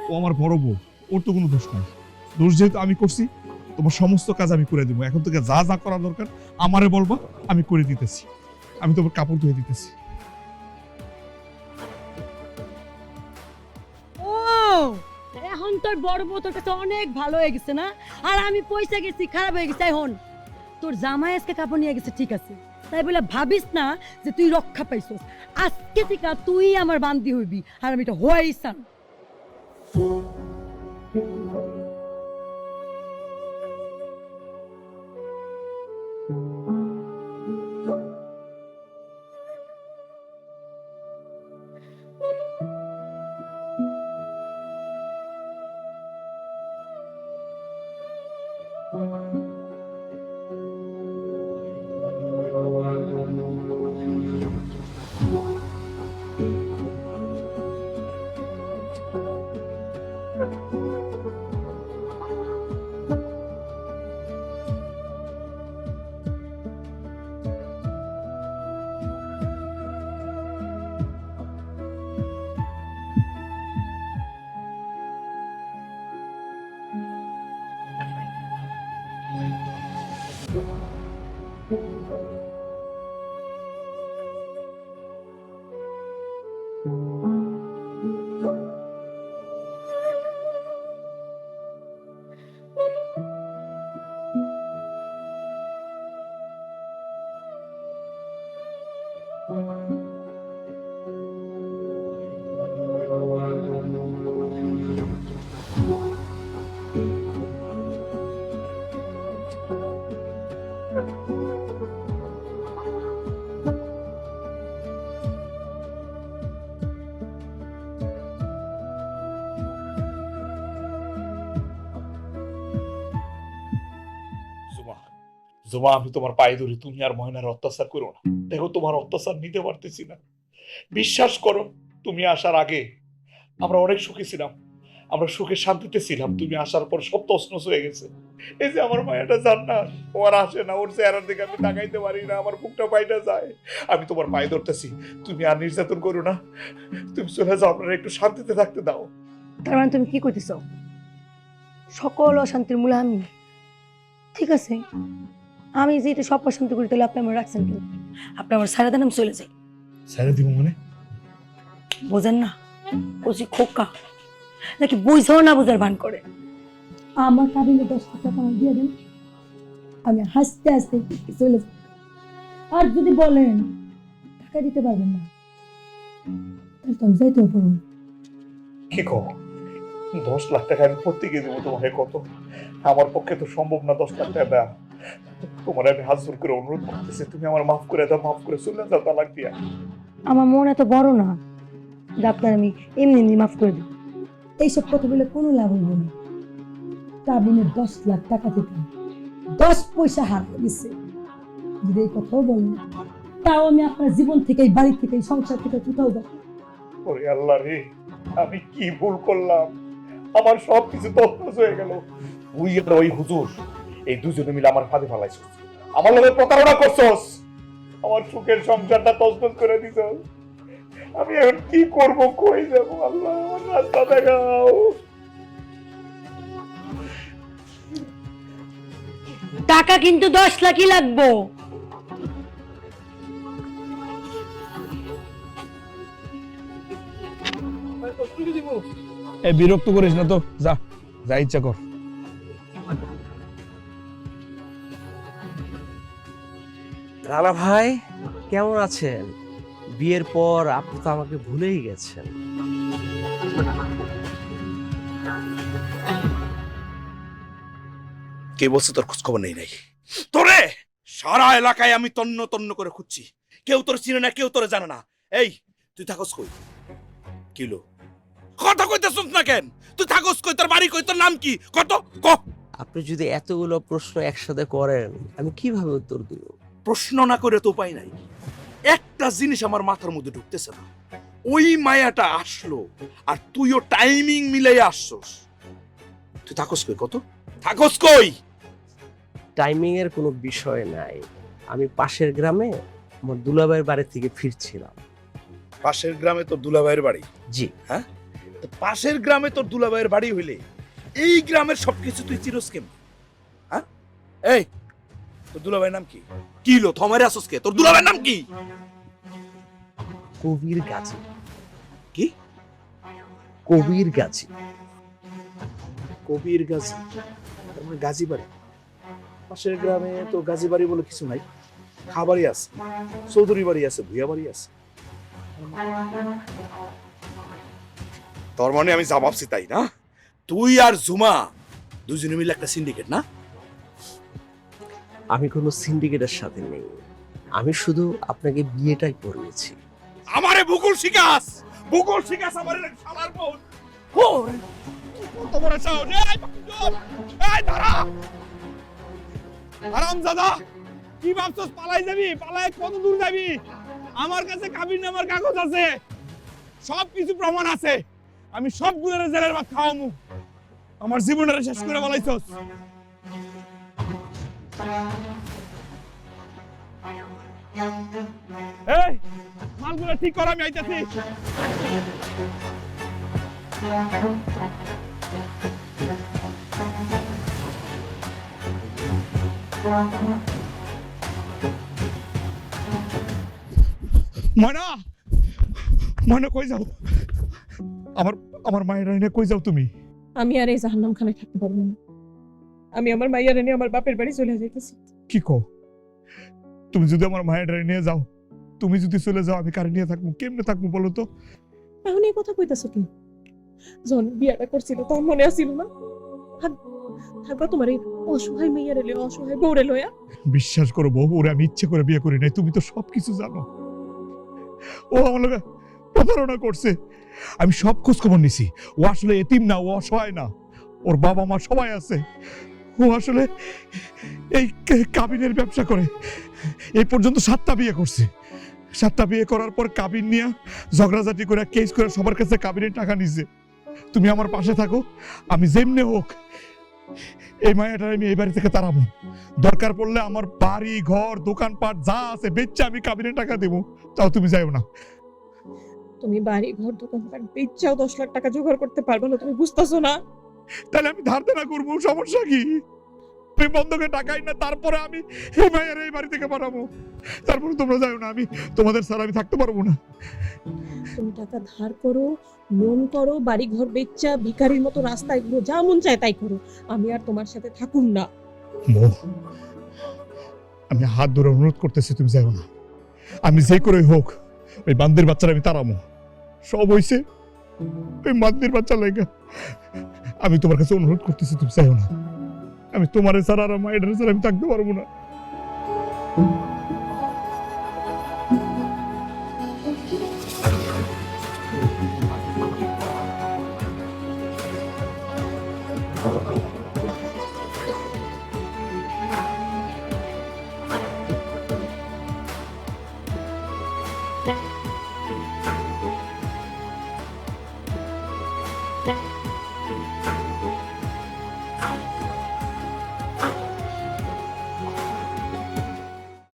ও আমার বড় বউ, ওর তো কোনো দোষ নাই। দোষ যেহেতু আমি করছি, তোমার সমস্ত কাজ আমি করে দিব। এখন থেকে যা যা করা দরকার আমারে বলবা, আমি করে দিতেছি। আমি তোমার কাপড় ধুয়ে দিতেছি। ও এখন তোর বড় বউ তোর কাছে অনেক ভালো হয়ে গেছে না? আর আমি পয়সা গেছি খারাপ হয়ে গেছে। এখন তোর জামাই আজকে কাপড় নিয়ে গেছে ঠিক আছে, তাই বলে ভাবিস না যে তুই রক্ষা পাইছস। আজকে থেকে তুই আমার বান্দি হইবি, আর আমি এটা হওয়াই চান। জুমা, আমি তোমার পায়ে ধরি, তুমি আর ময়নার অত্যাচার করো না। দেখো তোমার অত্যাচার নিতে পারতেছি না। বিশ্বাস করো, তুমি আসার আগে আমরা অনেক সুখী ছিলাম, আমরা সুখে শান্তিতে ছিলাম। তুমি আসার পর সব তছনছ হয়ে গেছে। এই যে আমার মায়াটা জান না, ও আর আসে না, ওর চেহারার দিকে আমি তাকাইতে পারি না, আমার বুকটা পাইটা যায়। আমি তোমার পায়ে ধরতেছি, তুমি আর নির্যাতন করো না, তুমি চলে যাও, আপনারা একটু শান্তিতে থাকতে দাও। তার মানে তুমি কি করতেছ? সকল অশান্তির মূলে আমি। ঠিক আছে, আমি যেটা সব অশান্তি করি, তাহলে আপনি আমার রাখছেন কেন? আপনি আমার সারা দিন আমি চলে যাই। ছেড়ে দিব মানে? বোঝেন না, কচি খোকা নাকি বুঝাও না বুঝার ভান করে। আমার কাবিনে 10 লাখ টাকা আমার দিয়ে দেন, আমি হাসতে হাসতে চলে যাব। আর যদি বলেন টাকা দিতে পারবেন না, তাহলে তো আমি যাইতেও পারবো। কি কো, 10 লাখ টাকা আমি প্রত্যেকে দেবো তোমাকে? কত? আমার পক্ষে তো সম্ভব না 10 লাখ টাকা দেওয়া। তোমার আমি হাত জোর করে অনুরোধ করতেছি, তুমি আমার মাফ করে দাও, মাফ করে চলে যাও তালাক দিয়া। আমার মন এত বড় না যে আপনার আমি এমনি এমনি মাফ করে দেব। এইসব কথা বলে কোনো লাভ হইব না। কাবিনে 10 লাখ টাকা দিতাম, 10 পয়সা হাত দিচ্ছে। যদি এই কথাও বলেন, তাও আমি আপনার জীবন থেকে, এই বাড়ি থেকে, এই সংসার থেকে কোথাও যাব। ওরে আল্লাহ রে, আমি কি ভুল করলাম? আমার সব কিছু তছনছ হয়ে গেল। তুই আর ওই হুজুর, এই দুজনে মিলে আমার ফাঁদে ফেলাইছিস, আমার লগে প্রতারণা করছস, আমার সুখের সংসারটা তছনছ করে দিছস। আমি এখন কি করব, কই যাব? আল্লাহ, আমার রাস্তা দেখাও। টাকা কিন্তু 10 লাখই লাগবো। এই বিরক্ত করিস না তো, যা যা ইচ্ছা কর। রানা ভাই, কেমন আছেন? বিয়ের পর আপনি তো আমাকে ভুলেই গেছেন। কে বলছে তোর খোঁজ খবর নেই? নাই তোরে সারা এলাকায় আমি তন্ন তন্ন করে খুঁজছি, কেউ তোর চিনে না, কেউ তোর জানে না। এই তুই থাকস কই? কিলো কথা কইতেছস না কেন? তুই থাকস কই? তোর বাড়ি কই? তোর নাম কি? কত ক? আপনি যদি এতগুলো প্রশ্ন একসাথে করেন, আমি কিভাবে উত্তর দিব? প্রশ্ন না করে তো উপায় নাই। একটা জিনিস আমার মাথার মধ্যে ঢুকতেছে না, ওই মায়াটা আসলো আর তুইও টাইমিং মিলাই আসছস। তুই থাকস কই? কত থাকস কই? টাইমিং এর কোনো বিষয় নাই। আমি পাশের গ্রামে আমার দুলাভাইয়ের বাড়ি থেকে ফিরছিলাম। পাশের গ্রামে তোর দুলাভাইয়ের বাড়ি? জি। হ্যাঁ, তো পাশের গ্রামে তোর দুলাভাইয়ের বাড়ি হইলে এই গ্রামের সবকিছু তুই চিরস কেমন? হ্যাঁ, এই তোর দুলাভাইয়ের নাম কি? কি লো থমারে আসস কে? তোর দুলাভাইয়ের নাম কি? কবির গাজী। কি? কবির গাজী। কবির গাজী? তার মানে গাজী বাড়ি? পাশের গ্রামে তো গাজী বাড়ি বলে কিছু নাই, খাবারই আছে, চৌধুরী বাড়ি আছে, ভুইয়া বাড়ি আছে। তোর মানে আমি যা ভাবছি তাই না? তুই আর জুমা দুজনে মিলে একটা সিন্ডিকেট না? আমি কোনো সিন্ডিকেটের সাথে নেই, আমি শুধু আপনাকে বিয়েটাই করিয়েছি। আমারে ভূগোল শিখাস? ভূগোল শিখাস আমারে? শালার বোন কত বড় সাহস! এই দাঁড়া হারামজাদা, কি ভাবছস পালাই যাবি? পালায় কত দূর যাবি? আমার কাছে কাবিননামার কাগজ আছে, সব কিছু প্রমাণ আছে, আমি সবগুলোর জেলের ভাত খাওয়ামু। আমার জীবনটা শেষ করে বলাইছস। এই মালগুলো ঠিক কর, আমি আইতাছি। ময়না, ময়না কই যাও? আমার আমার মায়ের রাইনে কই যাও তুমি? আমি আর এই জাহান্নাম খানায় থাকতে পারবো না। আমি আমার মাইয়ারে নিয়ে আমার বাপের বাড়ি চলে যাইতেছি। কি কও? তুমি যদি আমার মায়ের রাইনে নিয়ে যাও, তুমি যদি চলে যাও, আমি কারে নিয়ে থাকবো? কেমনে থাকবো বলো তো? এখন এই কথা কইতাছো কি? যখন বিয়াটা করছিল তখন মনে আসিল না? থাকবা তোমার এই অসহায় মেয়েরে লইয়া, অসহায় বউরে লইয়া? বিশ্বাস করো বউ, ওরে আমি ইচ্ছে করে বিয়ে করি নাই, তুমি তো সবকিছু জানো। ও আমার লগে প্রতারণা করছে, আমি সব খোঁজ খবর নিছি। ও আসলে এতিম না, ও অসহায় না, ওর বাবা মা সবাই আছে। ও ও আসলে এই কাবিনের ব্যবসা করে। এই পর্যন্ত 7টা বিয়ে করছে। 7টা বিয়ে করার পর কাবিন নিয়ে ঝগড়াঝাটি করে কেস করে সবার কাছে কাবিনের টাকা নিছে। তুমি আমার পাশে থাকো, আমি যেমনে হোক এই মায়াটার আমি এই বাড়ি থেকে তাড়াবো। দরকার পড়লে আমার বাড়ি ঘর দোকানপাট যা আছে বেচে আমি কাবিনের টাকা দেবো, তাও তুমি যাইও না। তুমি বাড়ি ঘর দোকানপাট বেচাও 10 লাখ টাকা জোগাড় করতে পারবে না, তুমি বুঝতেছো না? তাহলে আমি ধার দেনা করবো, সমস্যা কি? আমি বন্ধকে টাকাই না, তারপরে আমি এই মায়ের এই বাড়ি থেকে পাঠাবো। তারপরে তোমরা যাইও না, আমি তোমাদের ছাড়া আমি থাকতে পারবো না। তুমি টাকা ধার করো, লোন করো, বাড়ি ঘর বেচা ভিখারির মতো রাস্তায় ঘুরো, যা মন চায় তাই করো, আমি আর তোমার সাথে থাকুম না। বউ, আমি হাত ধরে অনুরোধ করতেছি, তুমি যাও না। আমি যে করে হোক ওই বান্দির বাচ্চারা আমি তাড়াবো। সব হইছে ওই বান্দির বাচ্চা লেগা। আমি তোমার কাছে অনুরোধ করতেছি, তুমি যাও না। আমি তোমার ছাড়া আর মায়ের ছাড়া আমি থাকতে পারবো না।